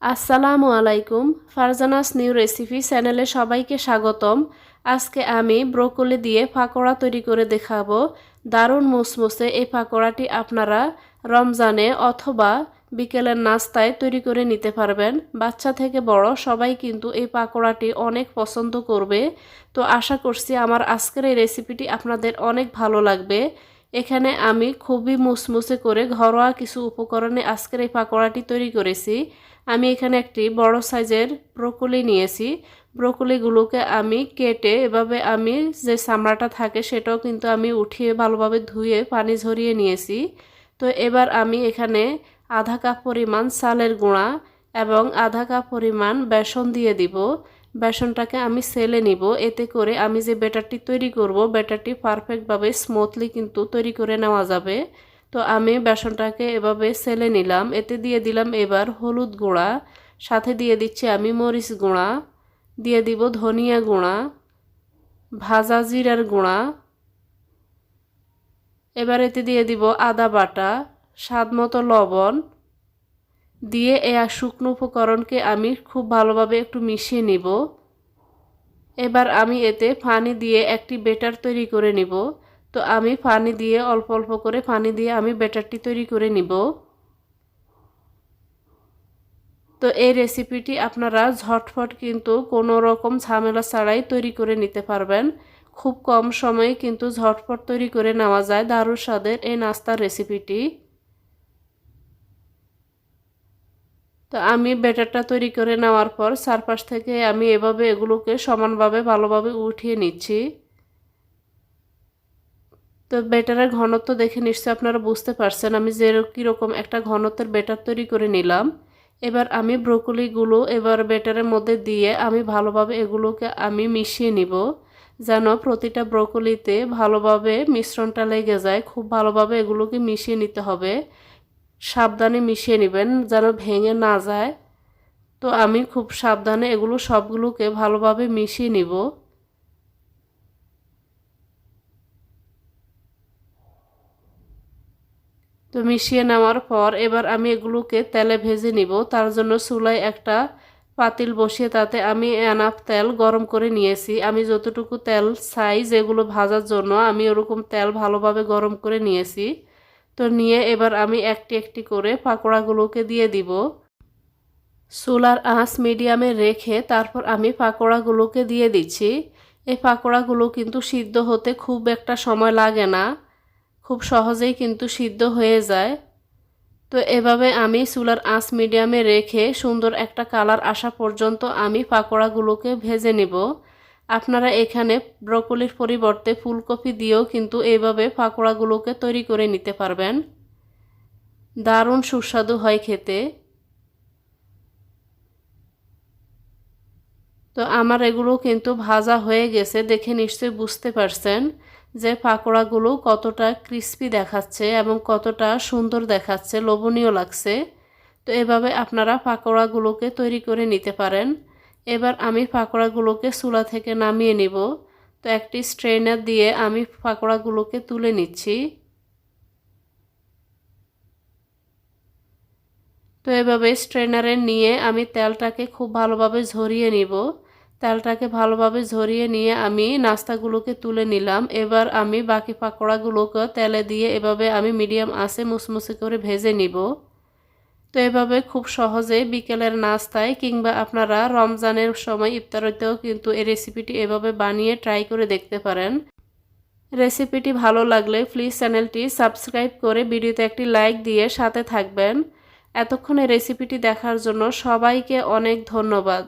আসসালামু আলাইকুম। Farzana's new recipe চ্যানেলে সবাইকে স্বাগতম। আজকে আমি ব্রোকলি দিয়ে পাকোড়া তৈরি করে দেখাবো। দারুণ মুসমুসে এই পাকোড়াটি আপনারা রমজানে অথবা বিকেলের নাস্তায় তৈরি করে নিতে পারবেন। বাচ্চা থেকে বড় সবাই কিন্তু এই পাকোড়াটি অনেক পছন্দ করবে। তো আশা করছি আমার আজকের এই রেসিপিটি আপনাদের অনেক ভালো লাগবে। এখানে আমি খুবই মুসমুসে করে ঘরোয়া কিছু উপকরণে আজকের এই পাকোড়াটি তৈরি করেছি। আমি এখানে একটি বড় সাইজের ব্রোকলি নিয়েছি। ব্রোকলিগুলোকে আমি কেটে এভাবে আমি যে চামড়াটা থাকে সেটাও কিন্তু আমি উঠিয়ে ভালোভাবে ধুয়ে পানি ঝরিয়ে নিয়েছি। তো এবার আমি এখানে আধা কাপ পরিমাণ চালের গুঁড়া এবং আধা কাপ পরিমাণ বেসন দিয়ে দিব। বেসনটাকে আমি সেলে নিব, এতে করে আমি যে ব্যাটারটি তৈরি করব ব্যাটারটি পারফেক্টভাবে স্মুথলি কিন্তু তৈরি করে নেওয়া যাবে। তো আমি বেসনটাকে এভাবে সেলে নিলাম। এতে দিয়ে দিলাম এবার হলুদ গুঁড়া, সাথে দিয়ে দিচ্ছি আমি মরিচ গুঁড়া, দিয়ে দিব ধনিয়া গুঁড়া, ভাজা জিরার গুঁড়া, এবার এতে দিয়ে দিব আদা বাটা, স্বাদ মতো লবণ দিয়ে এই শুকনো উপকরণকে আমি খুব ভালোভাবে একটু মিশিয়ে নিব। এবার আমি এতে পানি দিয়ে একটি ব্যাটার তৈরি করে নিব। তো আমি পানি দিয়ে অল্প অল্প করে পানি দিয়ে আমি ব্যাটারটি তৈরি করে নিব। তো এই রেসিপিটি আপনারা ঝটফট কিন্তু কোনো রকম ঝামেলা ছাড়াই তৈরি করে নিতে পারবেন। খুব কম সময়ে কিন্তু ঝটফট তৈরি করে নেওয়া যায় দারুণ স্বাদের এই নাস্তার রেসিপিটি। তো আমি ব্যাটারটা তৈরি করে নেওয়ার পর চারপাশ থেকে আমি এভাবে এগুলোকে সমানভাবে ভালোভাবে উঠিয়ে নিচ্ছি। তো ব্যাটারের ঘনত্ব দেখে নিশ্চয়ই আপনারা বুঝতে পারছেন আমি কীরকম একটা ঘনত্বের ব্যাটার তৈরি করে নিলাম। এবার আমি ব্রোকলিগুলো এবার ব্যাটারের মধ্যে দিয়ে আমি ভালোভাবে এগুলোকে আমি মিশিয়ে নিব, যেন প্রতিটা ব্রোকলিতে ভালোভাবে মিশ্রণটা লেগে যায়। খুব ভালোভাবে এগুলোকে মিশিয়ে নিতে হবে, সাবধানে মিশিয়ে নেবেন যেন ভেঙে না যায়। তো আমি খুব সাবধানে এগুলো সবগুলোকে ভালোভাবে মিশিয়ে নিব। তো মিশিয়ে নেওয়ার পর এবার আমি এগুলোকে তেলে ভেজে নিব। তার জন্য চুলায় একটা পাতিল বসিয়ে তাতে আমি এনাফ তেল গরম করে নিয়েছি। আমি যতটুকু তেল চাই যেগুলো ভাজার জন্য আমি ওরকম তেল ভালোভাবে গরম করে নিয়েছি। তো নিয়ে এবার আমি একটি একটি করে পাকোড়াগুলোকে দিয়ে দিব। চুলার আঁচ মিডিয়ামে রেখে তারপর আমি পাকোড়াগুলোকে দিয়ে দিচ্ছি। এই পাকোড়াগুলো কিন্তু সিদ্ধ হতে খুব একটা সময় লাগে না, খুব সহজেই কিন্তু সিদ্ধ হয়ে যায়। তো এভাবে আমি চুলার আঁচ মিডিয়ামে রেখে সুন্দর একটা কালার আসা পর্যন্ত আমি পাকোড়াগুলোকে ভেজে নিব। আপনারা এখানে ব্রকলির পরিবর্তে ফুলকপি দিয়েও কিন্তু এইভাবে পাকোড়াগুলোকে তৈরি করে নিতে পারবেন। দারুণ সুস্বাদু হয় খেতে। তো আমার এগুলো কিন্তু ভাজা হয়ে গেছে, দেখে নিশ্চয়ই বুঝতে পারছেন যে পাকোড়াগুলো কতটা ক্রিস্পি দেখাচ্ছে এবং কতটা সুন্দর দেখাচ্ছে, লোভনীয় লাগছে। তো এভাবে আপনারা পাকোড়াগুলোকে তৈরি করে নিতে পারেন। এবার আমি পাকোড়াগুলোকে চুলা থেকে নামিয়ে নিব। তো একটি স্ট্রেনার দিয়ে আমি পাকোড়াগুলোকে তুলে নিচ্ছি। তো এভাবে স্ট্রেনারে নিয়ে আমি তেলটাকে খুব ভালোভাবে ঝরিয়ে নিব। তেলটাকে ভালোভাবে ঝরিয়ে নিয়ে আমি নাস্তাগুলোকে তুলে নিলাম। এবার আমি বাকি পাকোড়াগুলোকে তেলে দিয়ে এভাবে আমি মিডিয়াম আঁচে মুসমুসে করে ভেজে নিব। তো এভাবে খুব সহজে বিকেলের নাস্তায় কিংবা আপনারা রমজানের সময় ইফতারিতেও কিন্তু এই রেসিপিটি এভাবে বানিয়ে ট্রাই করে দেখতে পারেন। রেসিপিটি ভালো লাগলে প্লিজ চ্যানেলটি সাবস্ক্রাইব করে ভিডিওতে একটি লাইক দিয়ে সাথে থাকবেন। এতক্ষণে রেসিপিটি দেখার জন্য সবাইকে অনেক ধন্যবাদ।